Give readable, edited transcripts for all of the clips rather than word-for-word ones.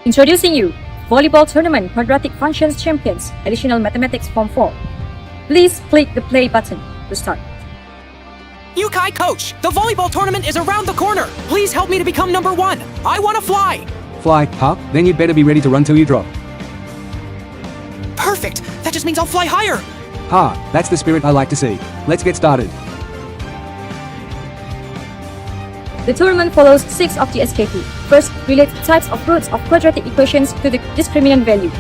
Introducing you, Volleyball Tournament Quadratic Functions Champions, Additional Mathematics Form 4. Please click the play button to start. Yukai Coach, the volleyball tournament is around the corner. Please help me to become number 1. I want to fly. Fly, huh? Then you'd better be ready to run till you drop. Perfect. That just means I'll fly higher. Ha, that's the spirit I like to see. Let's get started. The tournament follows 6 of the SKP. First, relate types of roots of quadratic equations to the discriminant value.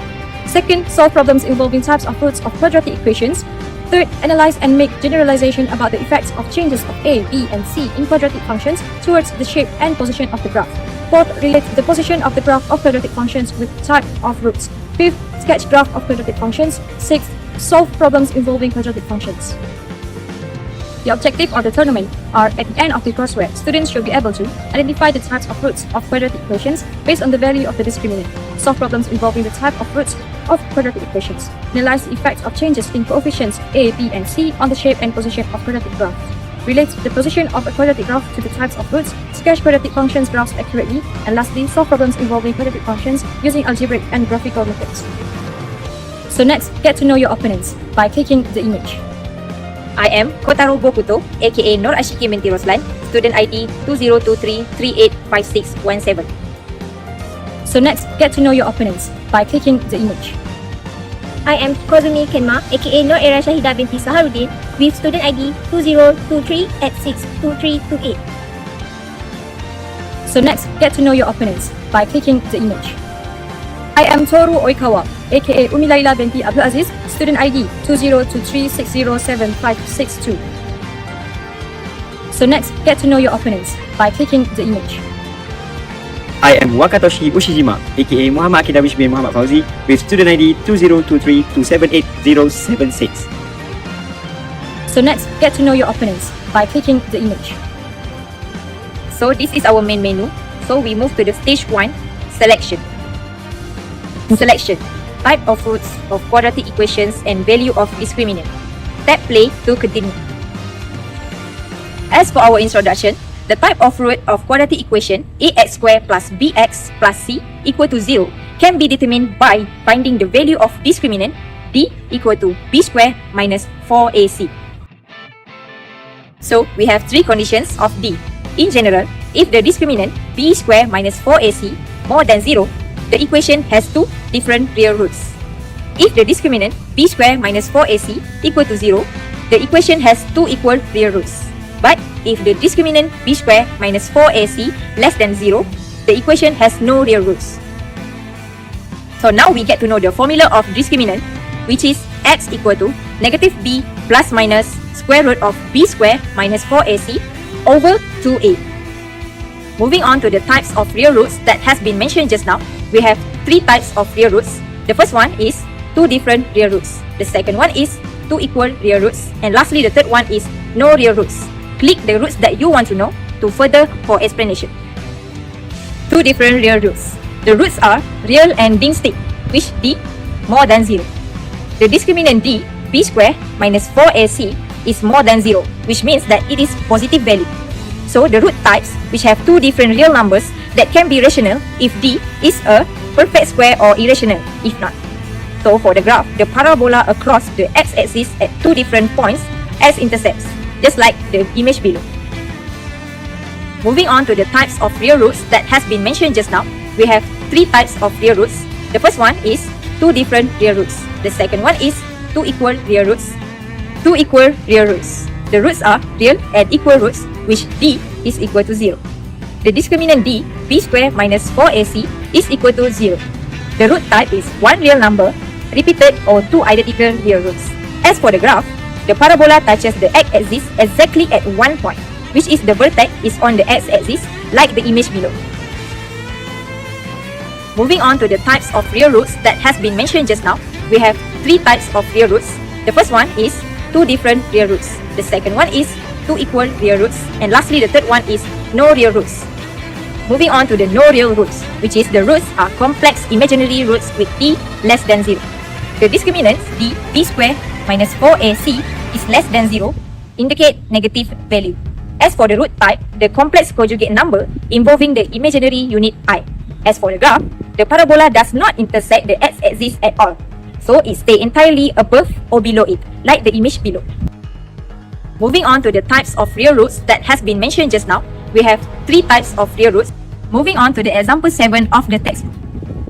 Second, solve problems involving types of roots of quadratic equations. Third, analyze and make generalization about the effects of changes of A, B, and C in quadratic functions towards the shape and position of the graph. Fourth, relate the position of the graph of quadratic functions with type of roots. Fifth, sketch graph of quadratic functions. Sixth, solve problems involving quadratic functions. The objective of the tournament are, at the end of the courseware, students should be able to identify the types of roots of quadratic equations based on the value of the discriminant, solve problems involving the type of roots of quadratic equations, analyze the effects of changes in coefficients A, B, and C on the shape and position of quadratic graph, relate the position of a quadratic graph to the types of roots, sketch quadratic functions graphs accurately, and lastly, solve problems involving quadratic functions using algebraic and graphical methods. So next, get to know your opponents by clicking the image. I am Kotaro Bokuto, aka Nur Asyikin binti ROSLAN, student ID 2023385617. So next, get to know your opponents by clicking the image. I am Kozumi Kenma, aka Nur SYAHIDA binti SAHARUDIN, with student ID 2023862328. So next, get to know your opponents by clicking the image. I am Toru Oikawa, aka LAILA binti AZIZ, student ID 2023607562. So next, get to know your opponents by clicking the image. I am Wakatoshi Ushijima, aka Muhammad Akidawish bin Muhammad FAUZI, with student ID 2023278076. So next, get to know your opponents by clicking the image. So this is our main menu. So we move to the stage 1, selection. Selection, type of roots of quadratic equations and value of discriminant. Tap play to continue. As for our introduction, the type of root of quadratic equation ax squared plus bx plus c equal to 0 can be determined by finding the value of discriminant d equal to b squared minus 4ac. So we have 3 conditions of d. In general, if the discriminant b squared minus 4ac more than 0, the equation has 2 different real roots. If the discriminant b squared minus 4ac equal to 0, the equation has 2 equal real roots. But if the discriminant b squared minus 4ac less than 0, the equation has no real roots. So now we get to know the formula of discriminant, which is x equal to negative b plus minus square root of b squared minus 4ac over 2a. Moving on to the types of real roots that has been mentioned just now, we have 3 types of real roots. The first one is 2 different real roots. The second one is 2 equal real roots. And lastly, the third one is no real roots. Click the roots that you want to know to further for explanation. 2 different real roots. The roots are real and dim stick, which d more than 0. The discriminant d, b squared minus 4ac is more than 0, which means that it is positive value. So the root types which have 2 different real numbers that can be rational if d is a perfect square or irrational if not. So for the graph, the parabola across the x-axis at 2 different points as intercepts, just like the image below. Moving on to the types of real roots that has been mentioned just now, we have 3 types of real roots. The first one is 2 different real roots. The second one is 2 equal real roots. 2 equal real roots. The roots are real and equal roots, which d is equal to 0. The discriminant d, b squared minus 4ac is equal to 0. The root type is 1 real number, repeated or 2 identical real roots. As for the graph, the parabola touches the x-axis exactly at 1 point, which is the vertex is on the x-axis like the image below. Moving on to the types of real roots that has been mentioned just now, we have 3 types of real roots. The first one is 2 different real roots. The second one is 2 equal real roots. And lastly, the third one is no real roots. Moving on to the no real roots, which is the roots are complex imaginary roots with d less than 0. The discriminants d, b squared minus 4ac is less than 0, indicate negative value. As for the root type, the complex conjugate number involving the imaginary unit I. As for the graph, the parabola does not intersect the x-axis at all, so it stays entirely above or below it, like the image below. Moving on to the types of real roots that has been mentioned just now, we have 3 types of real roots. Moving on to the example 7 of the textbook.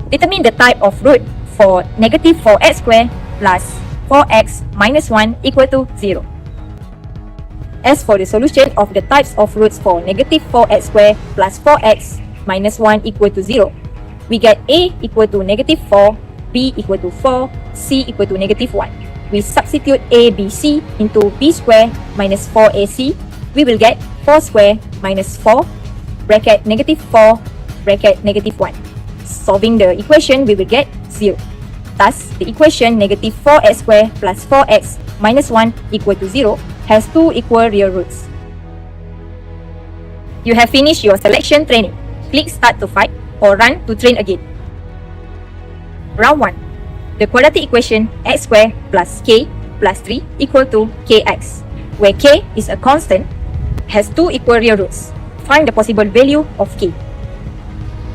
Determine the type of root for negative 4x squared plus 4x minus 1 equal to 0. As for the solution of the types of roots for negative 4x squared plus 4x minus 1 equal to 0, we get A equal to negative 4, B equal to 4, C equal to negative 1. We substitute A, B, C into B squared minus 4AC. We will get 4 squared minus 4 bracket negative 4 bracket negative 1. Solving the equation, we will get 0. Thus, the equation negative 4x squared plus 4x minus 1 equal to 0 has 2 equal real roots. You have finished your selection training. Click start to fight or run to train again. Round 1. The quadratic equation x squared plus k plus 3 equal to kx, where k is a constant, has 2 equal real roots. Find the possible value of k.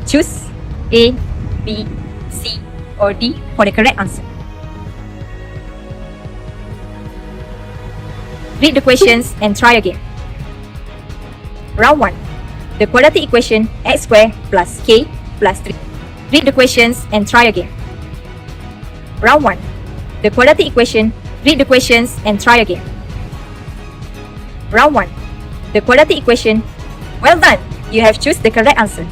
Choose A, B, C or D for the correct answer. Read the questions and try again. Round 1. The quadratic equation x squared plus k plus 3. Read the questions and try again. Round 1. The quadratic equation. Read the questions and try again. Round 1. The quadratic equation. Well done! You have chosen the correct answer.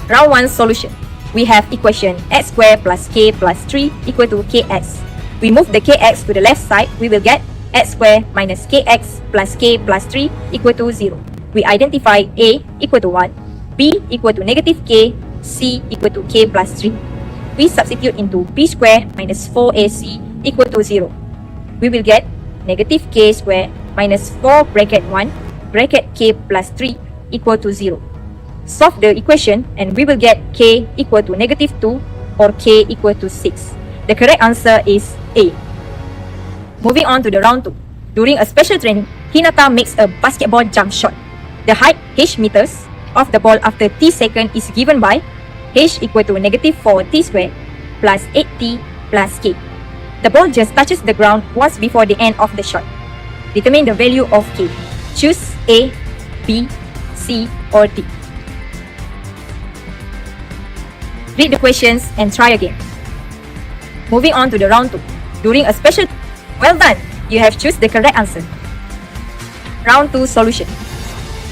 Round 1 solution. We have equation x squared plus k plus 3 equal to kx. We move the kx to the left side, we will get x squared minus kx plus k plus 3 equal to 0. We identify A equal to 1, B equal to negative k, C equal to k plus 3. We substitute into b squared minus 4ac equal to 0. We will get negative k squared minus 4 bracket 1 bracket k plus 3 equal to 0. Solve the equation and we will get k equal to negative 2 or k equal to 6. The correct answer is A. Moving on to the round 2. During a special training, Hinata makes a basketball jump shot. The height h meters of the ball after t second is given by h equal to negative 4t squared plus 8t plus k. The ball just touches the ground once before the end of the shot. Determine the value of k. Choose A, B, C or D. Read the questions and try again. Moving on to the round 2. During a special... Well done! You have chosen the correct answer. Round 2 solution.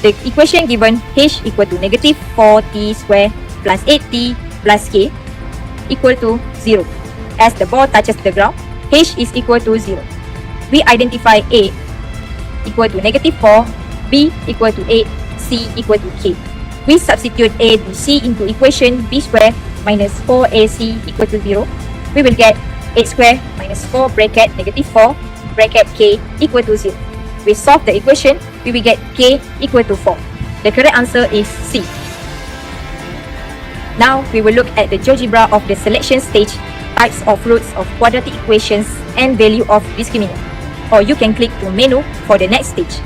The equation given h equal to negative 4t squared plus 8t plus k equal to 0. As the ball touches the ground, h is equal to 0. We identify A equal to negative 4, B equal to 8, C equal to k. We substitute A, B, C into equation b squared minus 4ac equal to 0. We will get 8 squared minus 4 bracket negative 4 bracket k equal to 0. We solve the equation, we will get k equal to 4. The correct answer is C. Now we will look at the GeoGebra of the selection stage, types of roots of quadratic equations and value of discriminant. Or you can click to menu for the next stage.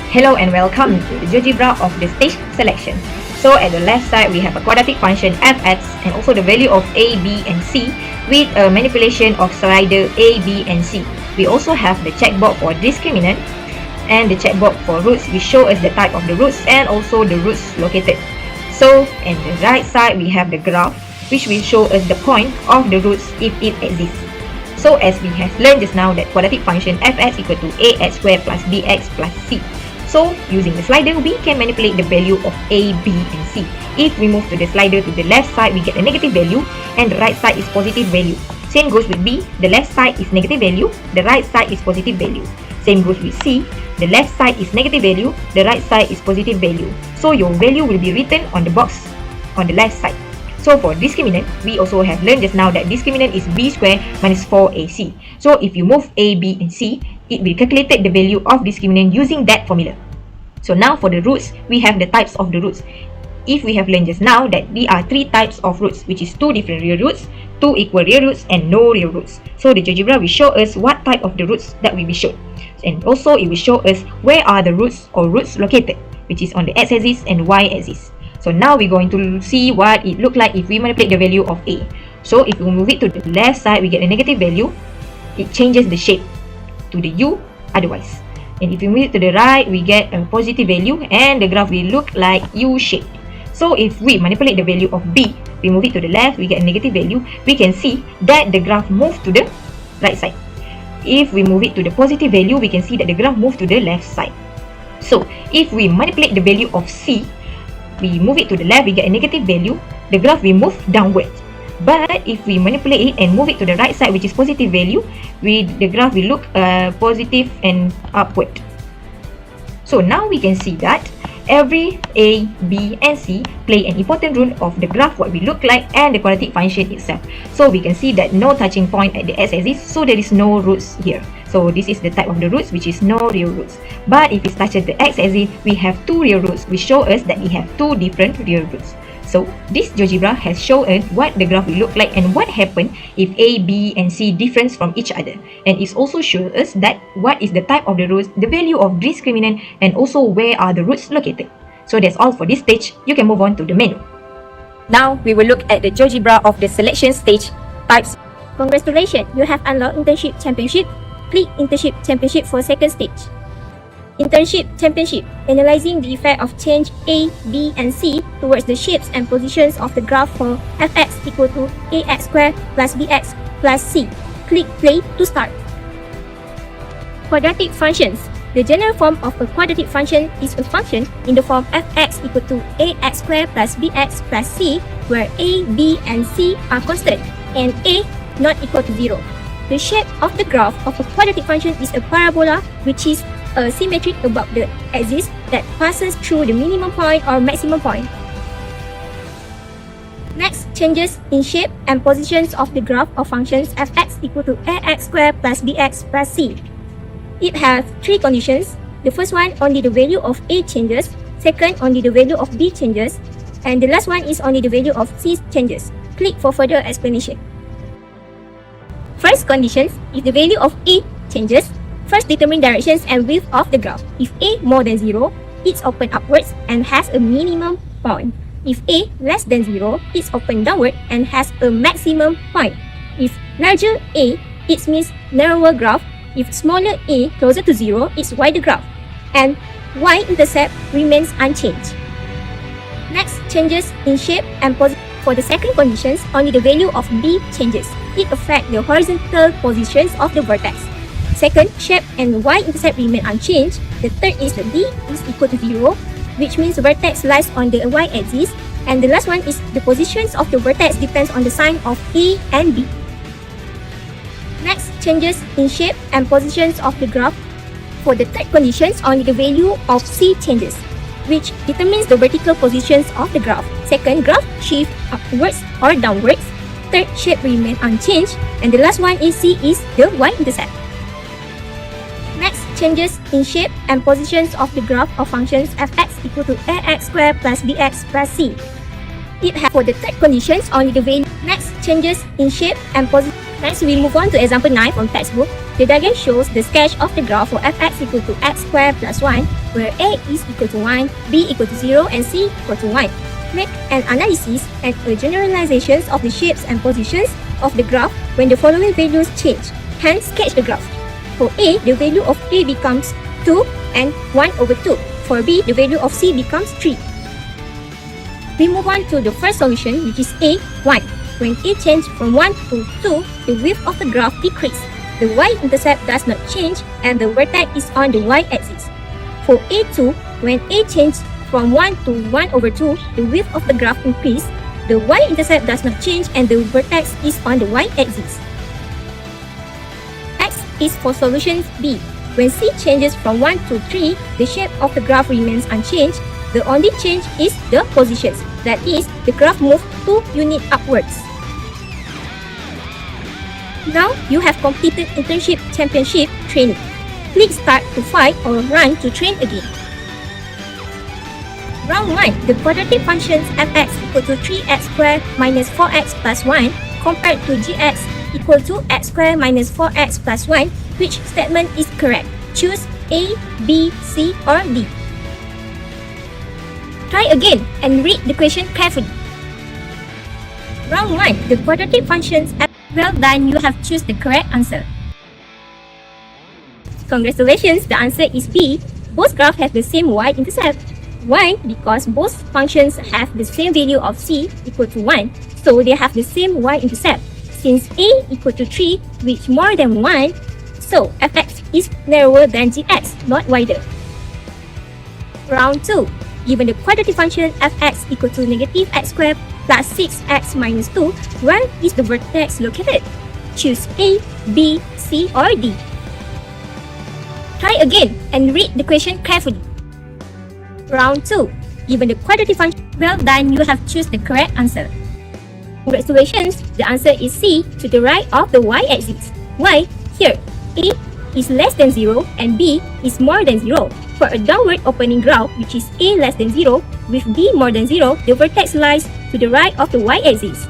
Hello and welcome to the GeoGebra of the stage selection. So at the left side we have a quadratic function fx and also the value of a, b and c with a manipulation of slider a, b and c. We also have the checkbox for discriminant and the checkbox for roots which show us the type of the roots and also the roots located. So on the right side we have the graph which will show us the point of the roots if it exists. So as we have learned just now that quadratic function fx equal to ax squared plus bx plus c. So, using the slider, we can manipulate the value of A, B, and C. If we move to the slider to the left side, we get a negative value, and the right side is positive value. Same goes with B, the left side is negative value, the right side is positive value. Same goes with C, the left side is negative value, the right side is positive value. So, your value will be written on the box on the left side. So, for discriminant, we also have learned just now that discriminant is B squared minus 4AC. So, if you move A, B, and C, it will calculate the value of discriminant using that formula. So now for the roots, we have the types of the roots. If we have learned just now that there are 3 types of roots, which is 2 different real roots, 2 equal real roots, and no real roots. So the GeoGebra will show us what type of the roots that will be shown. And also it will show us where are the roots or roots located, which is on the x-axis and y-axis. So now we're going to see what it look like if we manipulate the value of A. So if we move it to the left side, we get a negative value. It changes the shape to the U otherwise. And if we move it to the right, we get a positive value and the graph will look like U shape. So if we manipulate the value of B, we move it to the left, we get a negative value. We can see that the graph moved to the right side. If we move it to the positive value, we can see that the graph moved to the left side. So if we manipulate the value of C, we move it to the left, we get a negative value. The graph will move downwards. But if we manipulate it and move it to the right side, which is positive value, the graph will look positive and upward. So now we can see that every A, B and C play an important role of the graph, what we look like, and the quadratic function itself. So we can see that no touching point at the x-axis, so there is no roots here. So this is the type of the roots, which is no real roots. But if it touches the x-axis, we have two real roots, which show us that we have two different real roots. So this GeoGebra has shown us what the graph will look like and what happens if A, B and C differ from each other. And it also shows us that what is the type of the roots, the value of discriminant, and also where are the roots located. So that's all for this stage. You can move on to the menu. Now we will look at the GeoGebra of the selection stage types. Congratulations, you have unlocked Internship Championship. Click Internship Championship for second stage. Internship Championship, analyzing the effect of change A, B and C towards the shapes and positions of the graph for fx equal to ax squared plus bx plus c. Click play to start. Quadratic functions. The general form of a quadratic function is a function in the form fx equal to ax squared plus bx plus c, where a, b and c are constant and a not equal to 0. The shape of the graph of a quadratic function is a parabola, which is a symmetric about the axis that passes through the minimum point or maximum point. Next, changes in shape and positions of the graph of functions fx equal to ax squared plus bx plus c. It has three conditions. The first one, only the value of a changes. Second, only the value of b changes. And the last one is only the value of c changes. Click for further explanation. First conditions, if the value of a changes, first determine directions and width of the graph. If a more than 0, it's open upwards and has a minimum point. If a less than 0, it's open downward and has a maximum point. If larger a, it means narrower graph. If smaller a closer to 0, it's wider graph. And y-intercept remains unchanged. Next, changes in shape and position. For the second conditions, only the value of b changes. It affects the horizontal positions of the vertex. Second, shape and y-intercept remain unchanged. The third is that d is equal to 0, which means the vertex lies on the y-axis. And the last one is the positions of the vertex depends on the sign of a and b. Next, changes in shape and positions of the graph. For the third conditions, only the value of c changes, which determines the vertical positions of the graph. Second, graph shift upwards or downwards. Third, shape remain unchanged. And the last one is c is the y-intercept. Next, changes in shape and positions of the graph of functions fx equal to ax squared plus bx plus c. It has for the third conditions only the value. Next, changes in shape and position. Next, we move on to example 9 from textbook. The diagram shows the sketch of the graph for fx equal to x squared plus 1, where a is equal to 1, b equal to 0, and c equal to 1. Make an analysis and a generalizations of the shapes and positions of the graph when the following values change. Hence, sketch the graph. For A, the value of A becomes 2 and 1 over 2. For B, the value of C becomes 3. We move on to the first solution, which is A, 1. When A changes from 1 to 2, the width of the graph decreases. The y-intercept does not change and the vertex is on the y-axis. For A2, when A changes from 1 to 1 over 2, the width of the graph increases. The y-intercept does not change and the vertex is on the y-axis. Is for solution B. When C changes from 1 to 3, the shape of the graph remains unchanged. The only change is the positions. That is, the graph moves 2 units upwards. Now, you have completed Internship Championship training. Click Start to fight or Run to train again. Round 1. The quadratic functions fx equal to 3x squared minus 4x plus 1 compared to gx equal to x squared minus 4x plus 1. Which statement is correct? Choose A, B, C or D. Try again and read the question carefully. Round 1. The quadratic functions. Well done, you have chosen the correct answer. Congratulations, the answer is B. Both graphs have the same y-intercept. Why? Because both functions have the same value of c equal to 1, so they have the same y-intercept. Since a equal to 3, which more than 1, so fx is narrower than gx, not wider. Round 2. Given the quadratic function fx equal to negative x squared plus 6x minus 2, where is the vertex located? Choose A, B, C or D. Try again and read the question carefully. Round 2. Given the quadratic function, well done, you have chosen the correct answer. Congratulations, the answer is C, to the right of the y-axis. Why? Here, A is less than 0 and B is more than 0. For a downward opening graph which is A less than 0 with B more than 0, the vertex lies to the right of the y-axis.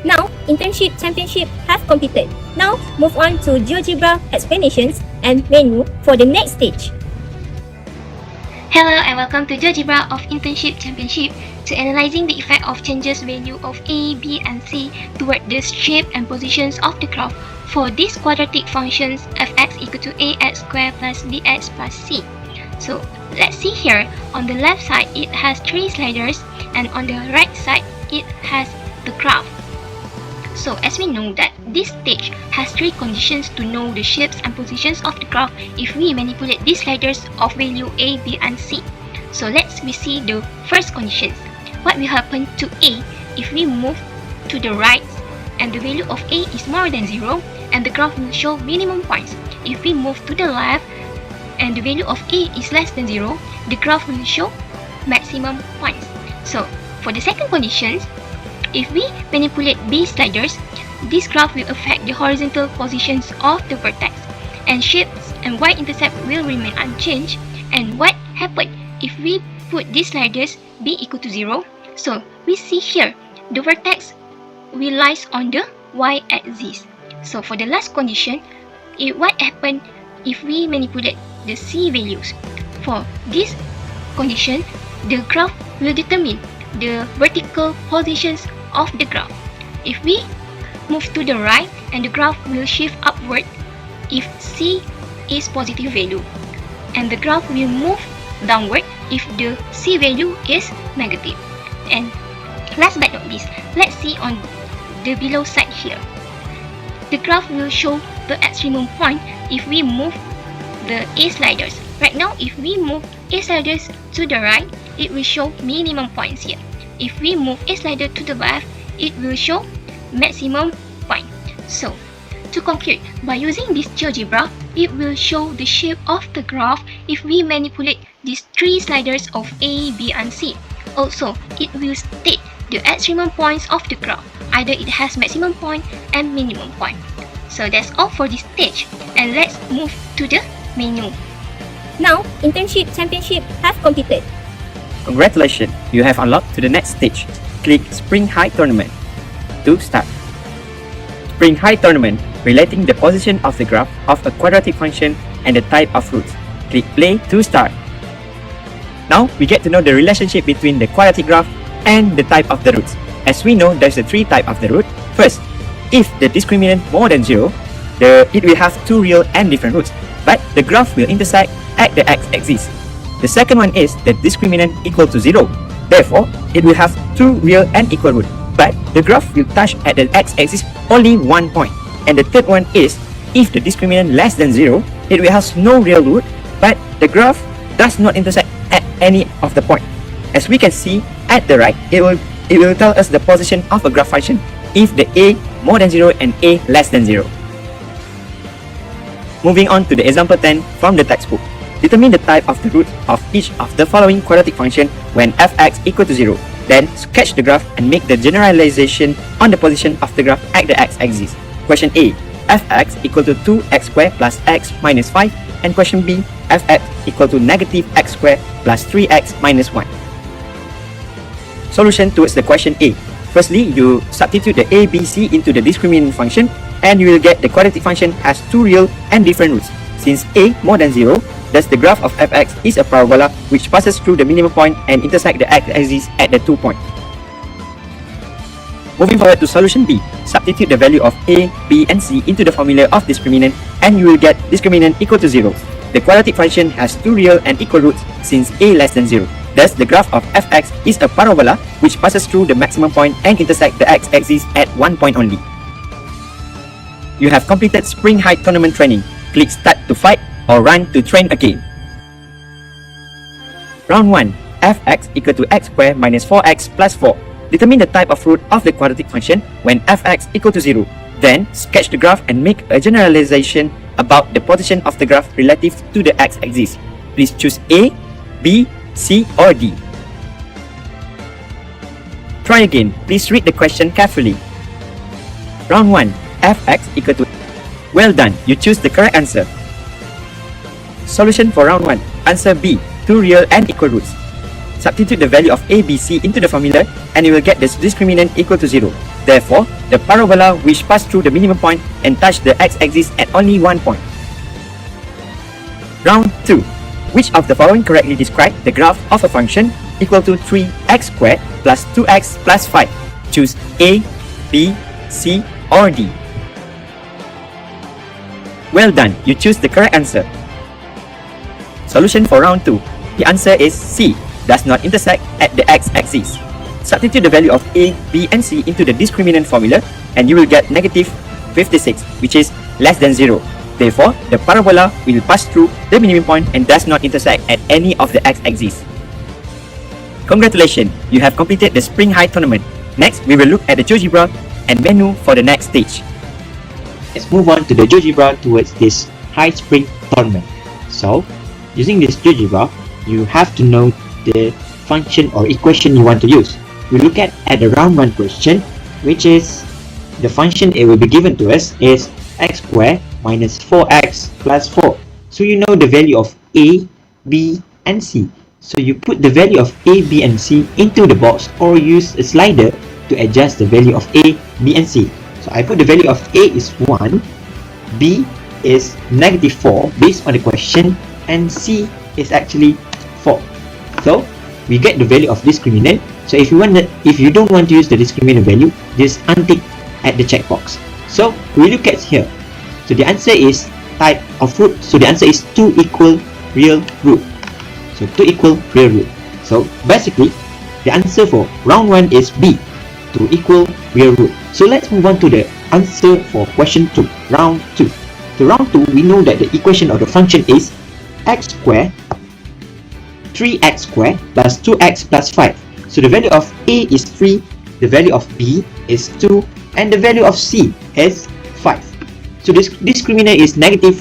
Now, internship championship have completed. Now, move on to GeoGebra explanations and menu for the next stage. Hello and welcome to GeoGebra of Internship Championship to analyzing the effect of changes value of A, B and C toward the shape and positions of the graph for these quadratic functions fx equal to ax squared plus bx plus c. So let's see here, on the left side it has 3 sliders and on the right side it has the graph. So as we know that this stage has 3 conditions to know the shapes and positions of the graph if we manipulate these sliders of value A, B and C. So let's see the first conditions. What will happen to A if we move to the right and the value of A is more than 0 and the graph will show minimum points. If we move to the left and the value of A is less than 0, the graph will show maximum points. So for the second conditions, if we manipulate B sliders, this graph will affect the horizontal positions of the vertex and shapes and y-intercept will remain unchanged. And what happened if we put these sliders B equal to 0? So we see here, the vertex will lies on the y-axis. So for the last condition, what happened if we manipulate the C values? For this condition, the graph will determine the vertical positions of the graph. If we move to the right and the graph will shift upward if C is positive value, and the graph will move downward if the C value is negative. And last but not least, let's see on the below side here. The graph will show the extremum point if we move the A sliders. Right now, if we move A sliders to the right, it will show minimum points here. If we move A slider to the left, it will show maximum point. So, to conclude, by using this GeoGebra, it will show the shape of the graph if we manipulate these 3 sliders of A, B and C. Also, it will state the extremum points of the graph. Either it has maximum point and minimum point. So that's all for this stage. And let's move to the menu. Now, internship championship have completed. Congratulations, you have unlocked to the next stage. Click Spring High Tournament to start. Spring High Tournament relating the position of the graph of a quadratic function and the type of roots. Click Play to start. Now we get to know the relationship between the quadratic graph and the type of the roots. As we know, there's a 3 types of the root. First, if the discriminant more than 0, it will have 2 real and different roots, but the graph will intersect at the x-axis. The second one is the discriminant equal to 0. Therefore, it will have 2 real and equal roots, but the graph will touch at the x-axis only 1 point. And the third one is, if the discriminant less than 0, it will have no real root, but the graph does not intersect at any of the point. As we can see at the right, it will tell us the position of a graph function if the A more than 0 and A less than 0. Moving on to the example 10 from the textbook. Determine the type of the root of each of the following quadratic function when fx equal to 0. Then sketch the graph and make the generalization on the position of the graph at the x-axis. Question A, fx equal to 2x squared plus x minus 5. And question B, fx equal to negative x squared plus 3x minus 1. Solution towards the question A. Firstly, you substitute the a, b, c into the discriminant function and you will get the quadratic function has 2 real and different roots. Since a more than 0, Thus, the graph of fx is a parabola which passes through the minimum point and intersects the x-axis at the 2 points. Moving forward to solution B, substitute the value of a, b, and c into the formula of discriminant and you will get discriminant equal to 0. The quadratic function has two real and equal roots since a less than 0. Thus, the graph of fx is a parabola which passes through the maximum point and intersects the x-axis at 1 point only. You have completed spring height tournament training. Click start to fight or run to train again. Round 1. Fx equal to x squared minus 4x plus 4. Determine the type of root of the quadratic function when fx equal to 0. Then, sketch the graph and make a generalization about the position of the graph relative to the x-axis. Please choose A, B, C or D. Try again. Please read the question carefully. Round 1. Fx equal to... Well done, you choose the correct answer. Solution for round 1. Answer B, two real and equal roots. Substitute the value of a, b, c into the formula and you will get the discriminant equal to 0. Therefore, the parabola which passed through the minimum point and touched the x-axis at only 1 point. Round 2. Which of the following correctly describe the graph of a function equal to 3x squared plus 2x plus 5? Choose A, B, C or D. Well done, you choose the correct answer. Solution for round 2. The answer is C, does not intersect at the x-axis. Substitute the value of A, B and C into the discriminant formula and you will get negative 56, which is less than 0. Therefore, the parabola will pass through the minimum point and does not intersect at any of the x-axis. Congratulations, you have completed the spring height tournament. Next, we will look at the GeoGebra and menu for the next stage. Let's move on to the GeoGebra towards this high spring tournament. So, using this GeoGebra, you have to know the function or equation you want to use. We look at the round 1 question, which is the function it will be given to us is x squared minus 4x plus 4. So you know the value of a, b and c. So you put the value of a, b and c into the box or use a slider to adjust the value of a, b and c. So I put the value of a is 1, b is negative 4 based on the question and c is actually 4. So we get the value of discriminant. So if you don't want to use the discriminant value, just untick at the checkbox. So we look at here. So the answer is type of root. So the answer is 2 equal real root. So 2 equal real root. So basically the answer for round 1 is B, 2 equal real root. So let's move on to the answer for question 2, round 2. So round 2, we know that the equation of the function is x squared 3x squared plus 2x plus 5. So the value of a is 3, the value of b is 2 and the value of c is 5. So this discriminant is negative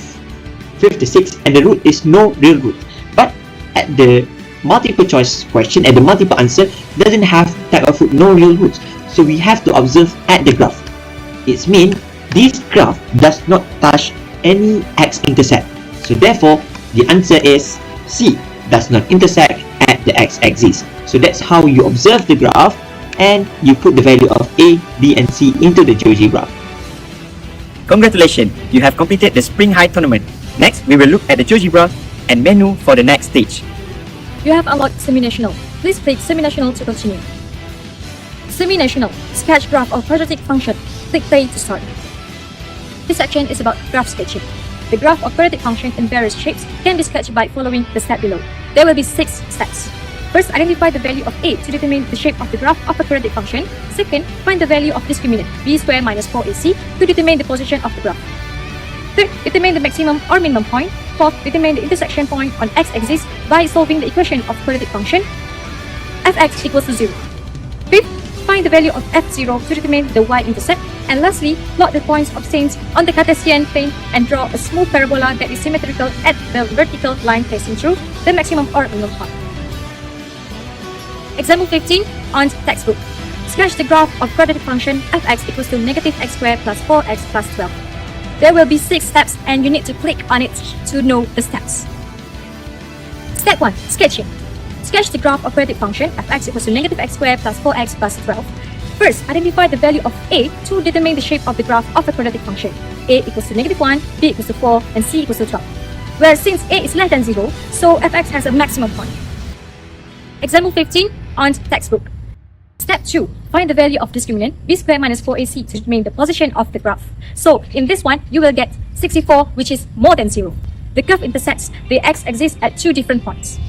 56 and the root is no real root. But at the multiple choice question, at the multiple answer, doesn't have type of root, no real roots. So we have to observe at the graph. It means this graph does not touch any x-intercept. So therefore, the answer is C, does not intersect at the x-axis. So that's how you observe the graph and you put the value of A, B and C into the GeoGebra. Congratulations, you have completed the spring height tournament. Next, we will look at the GeoGebra and menu for the next stage. You have unlocked Semi-National. Please click Semi-National to continue. Semi-National, sketch graph of quadratic function. Click play to start. This section is about graph sketching. The graph of quadratic function in various shapes can be sketched by following the step below. There will be 6 steps. First, identify the value of A to determine the shape of the graph of a quadratic function. Second, find the value of discriminant b squared minus 4ac to determine the position of the graph. Third, determine the maximum or minimum point. Fourth, determine the intersection point on x-axis by solving the equation of quadratic function fx equals to 0. Fifth, find the value of f0 to determine the y-intercept. And lastly, plot the points obtained on the Cartesian plane and draw a smooth parabola that is symmetrical at the vertical line passing through the maximum or minimum point. Example 15 on textbook. Sketch the graph of quadratic function fx equals to negative x squared plus 4x plus 12. There will be 6 steps and you need to click on it to know the steps. Step 1. Sketching. Sketch the graph of quadratic function fx equals to negative x squared plus 4x plus 12. First, identify the value of a to determine the shape of the graph of a quadratic function. A equals to negative 1, b equals to 4, and c equals to 12. where since a is less than 0, so fx has a maximum point. Example 15 on textbook. Step 2. Find the value of discriminant b squared minus 4ac to determine the position of the graph. So in this one, you will get 64, which is more than 0. The curve intersects the x-axis at 2 different points.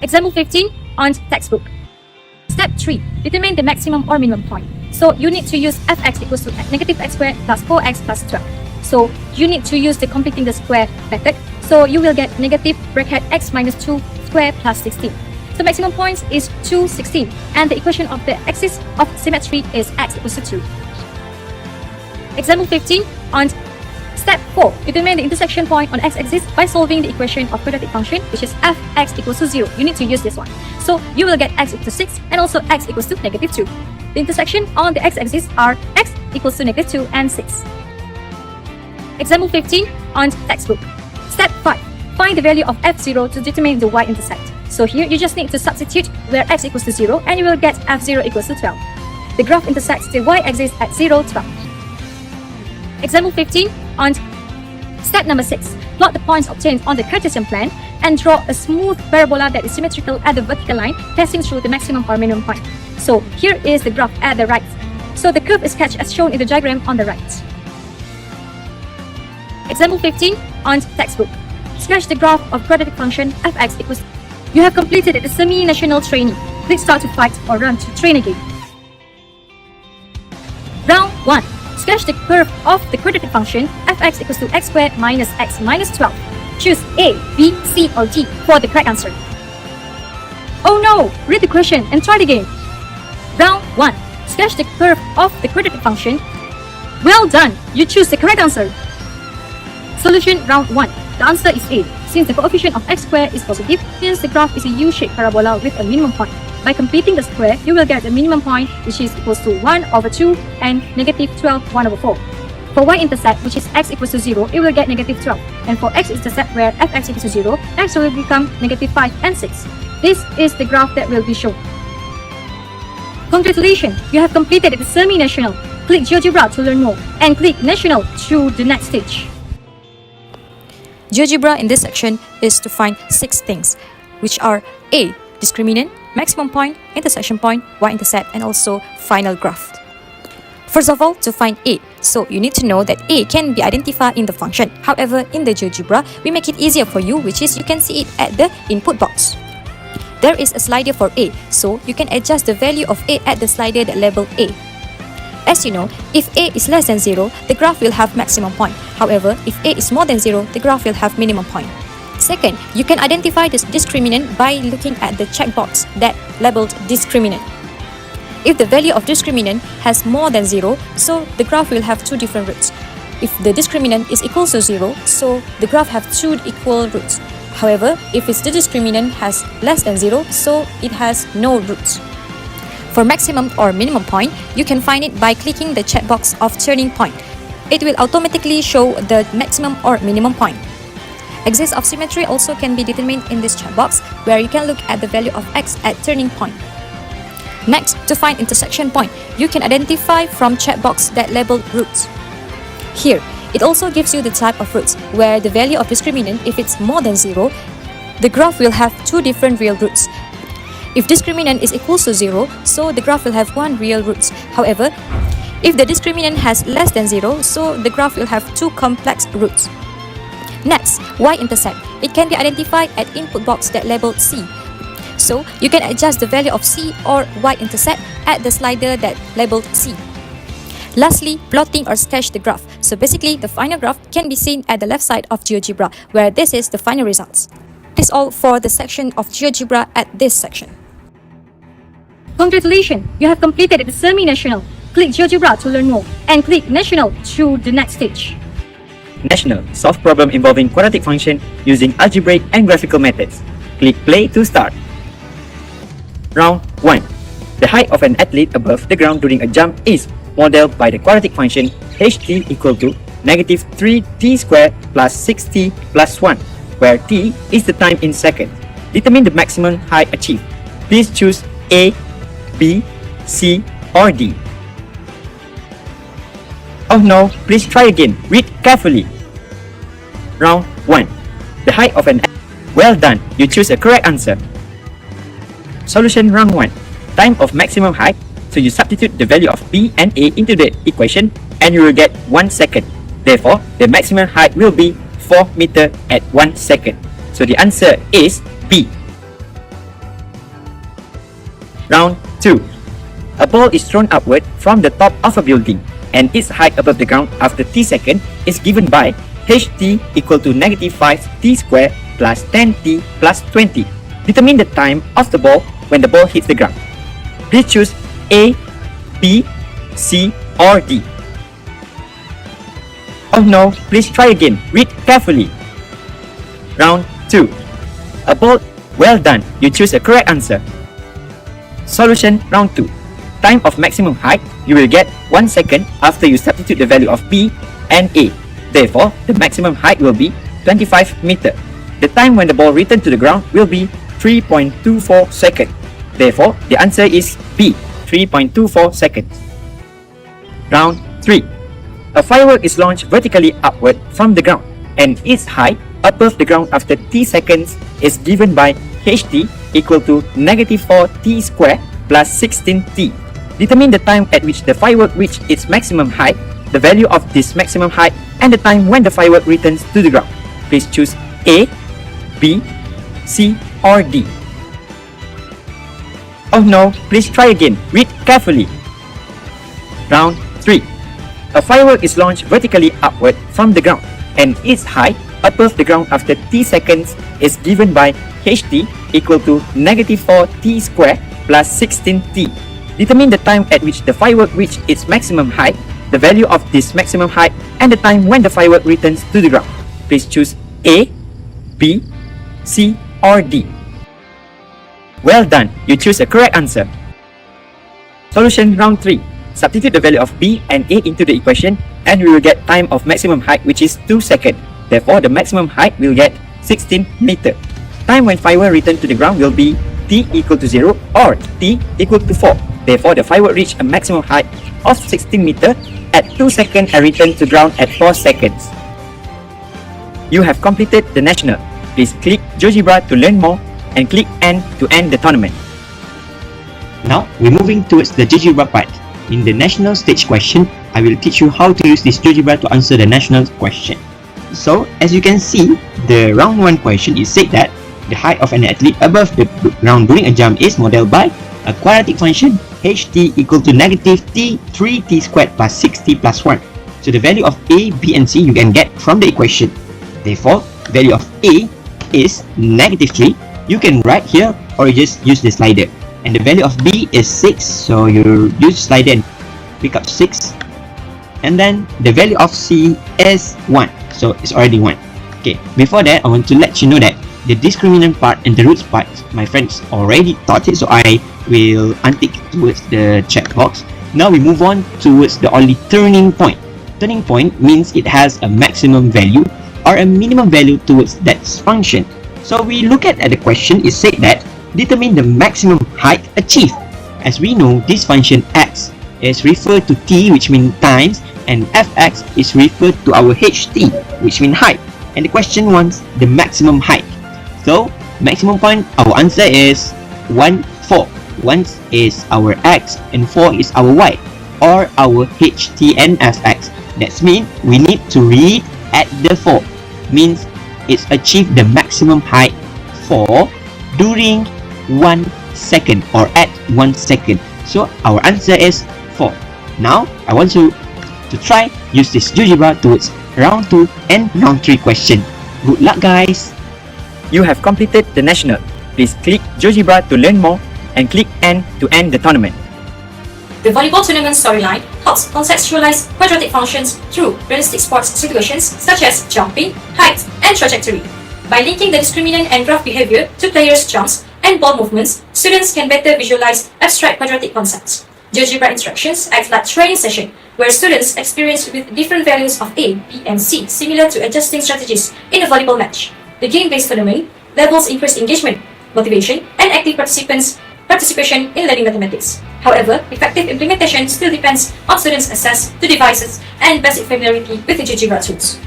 Example 15 on textbook. Step 3. Determine the maximum or minimum point. So you need to use fx equals to negative x squared plus 4x plus 12. So you need to use the completing the square method. So you will get negative bracket x minus 2 square plus 16. The maximum point is 2, 16, and the equation of the axis of symmetry is x equals to 2. Example 15 on step 4. Determine the intersection point on x-axis by solving the equation of quadratic function, which is fx equals to 0. You need to use this one. So you will get x equals to 6 and also x equals to negative 2. The intersection on the x-axis are x equals to negative 2 and 6. Example 15 on textbook. Step 5. Find the value of f0 to determine the y-intercept. So here you just need to substitute where x equals to 0 and you will get f0 equals to 12. The graph intersects the y-axis at 0, 12. Example 15 on step number 6. Plot the points obtained on the Cartesian plan and draw a smooth parabola that is symmetrical at the vertical line passing through the maximum or minimum point. So here is the graph at the right. So the curve is sketched as shown in the diagram on the right. Example 15 on textbook. Sketch the graph of quadratic function fx equals. You have completed the semi-national training. Click start to fight or run to train again. Round 1. Sketch the curve of the quadratic function fx equals to x squared minus x minus 12. Choose A, B, C or D for the correct answer. Oh no! Read the question and try it again. Round 1. Sketch the curve of the quadratic function. Well done! You choose the correct answer. Solution round 1. The answer is A. Since the coefficient of x squared is positive, hence the graph is a U-shaped parabola with a minimum point. By completing the square, you will get a minimum point which is equals to 1 over 2 and negative 12 1 over 4. For y-intercept, which is x equals to 0, it will get negative 12. And for x-intercept, where fx equals to 0, x will become negative 5 and 6. This is the graph that will be shown. Congratulations! You have completed the semi-national. Click GeoGebra to learn more and click national to the next stage. GeoGebra in this section is to find 6 things, which are A. Discriminant, maximum point, intersection point, y-intercept, and also final graph. First of all, to find A, so you need to know that A can be identified in the function. However, in the GeoGebra, we make it easier for you, which is you can see it at the input box. There is a slider for A, so you can adjust the value of A at the slider that labeled A. As you know, if A is less than 0, the graph will have maximum point. However, if A is more than 0, the graph will have minimum point. Second, you can identify this discriminant by looking at the checkbox that labeled discriminant. If the value of discriminant has more than 0, so the graph will have 2 different roots. If the discriminant is equal to 0, so the graph have 2 equal roots. However, if the discriminant has less than 0, so it has no roots. For maximum or minimum point, you can find it by clicking the checkbox of turning point. It will automatically show the maximum or minimum point. Axis of symmetry also can be determined in this checkbox, where you can look at the value of x at turning point. Next, to find intersection point, you can identify from checkbox that labeled roots. Here, it also gives you the type of roots, where the value of discriminant, if it's more than 0, the graph will have 2 different real roots. If discriminant is equal to 0, so the graph will have 1 real roots. However, if the discriminant has less than 0, so the graph will have 2 complex roots. Next, y-intercept. It can be identified at input box that labeled C. So, you can adjust the value of C or y-intercept at the slider that labeled C. Lastly, plotting or sketch the graph. So basically, the final graph can be seen at the left side of GeoGebra, where this is the final results. This is all for the section of GeoGebra at this section. Congratulations! You have completed the semi-national. Click GeoGebra to learn more and click national to the next stage. National. Solve problem involving quadratic function using algebraic and graphical methods. Click play to start. Round 1. The height of an athlete above the ground during a jump is modeled by the quadratic function ht equal to negative 3t squared plus 6t plus 1, where t is the time in seconds. Determine the maximum height achieved. Please choose A, B, C or D. Oh no, please try again. Read carefully. Round 1. The height of an Well done, you choose a correct answer. Solution round 1. Time of maximum height. So you substitute the value of B and A into the equation and you will get 1 second. Therefore, the maximum height will be 4 meter at 1 second. So the answer is B. Round 2. A ball is thrown upward from the top of a building and its height above the ground after t seconds is given by ht equal to negative 5t squared plus 10t plus 20. Determine the time of the ball when the ball hits the ground. Please choose A, B, C or D. Oh no, please try again. Read carefully. Round 2. A ball. Well done, you choose a correct answer. Solution round 2. Time of maximum height, you will get 1 second after you substitute the value of B and A. Therefore, the maximum height will be 25 meter. The time when the ball returns to the ground will be 3.24 seconds. Therefore, the answer is B, 3.24 seconds. Round 3. A firework is launched vertically upward from the ground and its height above the ground after t seconds is given by ht equal to negative 4t squared plus 16t. Determine the time at which the firework reached its maximum height, the value of this maximum height, and the time when the firework returns to the ground. Please choose A, B, C or D. Oh no, please try again. Read carefully. Round 3. A firework is launched vertically upward from the ground and its height above the ground after t seconds is given by ht equal to negative 4t squared plus 16t. Determine the time at which the firework reached its maximum height, the value of this maximum height, and the time when the firework returns to the ground. Please choose A, B, C or D. Well done, you choose a correct answer. Solution round 3. Substitute the value of B and A into the equation and we will get time of maximum height which is 2 seconds. Therefore, the maximum height will get 16 meter. Time when firework return to the ground will be t equal to 0 or t equal to 4. Therefore, the firework reached a maximum height of 16 meter at 2 seconds and returned to ground at 4 seconds. You have completed the national. Please click GeoGebra to learn more and click N to end the tournament. Now, we're moving towards the GeoGebra part. In the national stage question, I will teach you how to use this GeoGebra to answer the national question. So, as you can see, the round 1 question is said that the height of an athlete above the ground during a jump is modeled by a quadratic function ht equal to negative t 3t squared plus 6t plus 1. So the value of a, b and c you can get from the equation. Therefore, value of a is negative 3. You can write here or you just use the slider. And the value of b is 6. So you use slider and pick up 6. And then the value of c is 1. So it's already 1. Okay, before that, I want to let you know that the discriminant part and the roots part, my friends already taught it, so I will untick towards the checkbox. Now we move on towards the only turning point. Turning point means it has a maximum value or a minimum value towards that function. So we look at the question, it said that determine the maximum height achieved. As we know, this function x is referred to t, which means times, and fx is referred to our ht, which means height. And the question wants the maximum height. So, maximum point, our answer is 1, 4. 1 is our x and 4 is our y, or our ht and fx. That means we need to read at the 4. Means it's achieved the maximum height for during 1 second or at 1 second. So, our answer is 4. Now, I want you to try use this GeoGebra towards round 2 and round 3 question. Good luck, guys! You have completed the national. Please click GeoGebra to learn more and click N to end the tournament. The volleyball tournament storyline helps contextualize quadratic functions through realistic sports situations such as jumping, height, and trajectory. By linking the discriminant and graph behavior to players' jumps and ball movements, students can better visualize abstract quadratic concepts. GeoGebra instructions act like training session where students experience with different values of A, B, and C, similar to adjusting strategies in a volleyball match. The game-based tournament levels increased engagement, motivation, and active participation in learning mathematics. However, effective implementation still depends on students' access to devices and basic familiarity with the GeoGebra tools.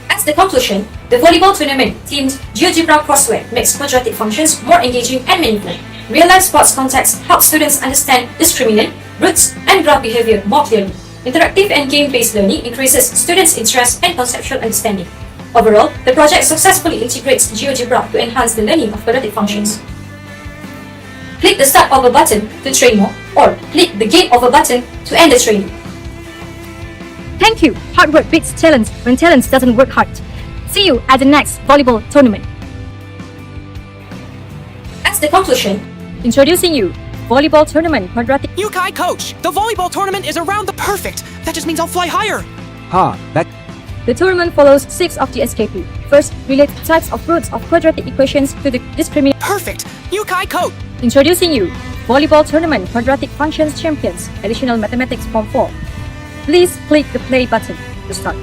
As the conclusion, the volleyball tournament themed GeoGebra Crossword makes quadratic functions more engaging and meaningful. Real-life sports context helps students understand discriminant, roots, and graph behavior more clearly. Interactive and game-based learning increases students' interest and conceptual understanding. Overall, the project successfully integrates GeoGebra to enhance the learning of quadratic functions. Click the Start Over button to train more, or click the Game Over button to end the training. Thank you. Hard work beats talent when talent doesn't work hard. See you at the next volleyball tournament. As the conclusion, introducing you, volleyball tournament quadratic. Yukai coach, the volleyball tournament is around the perfect. That just means I'll fly higher. Ha, that The tournament follows 6 of the SKP. First, relate types of roots of quadratic equations to the discriminant. Perfect. Yukai coach. Introducing you, volleyball tournament quadratic functions champions, additional mathematics form 4. Please click the play button to start.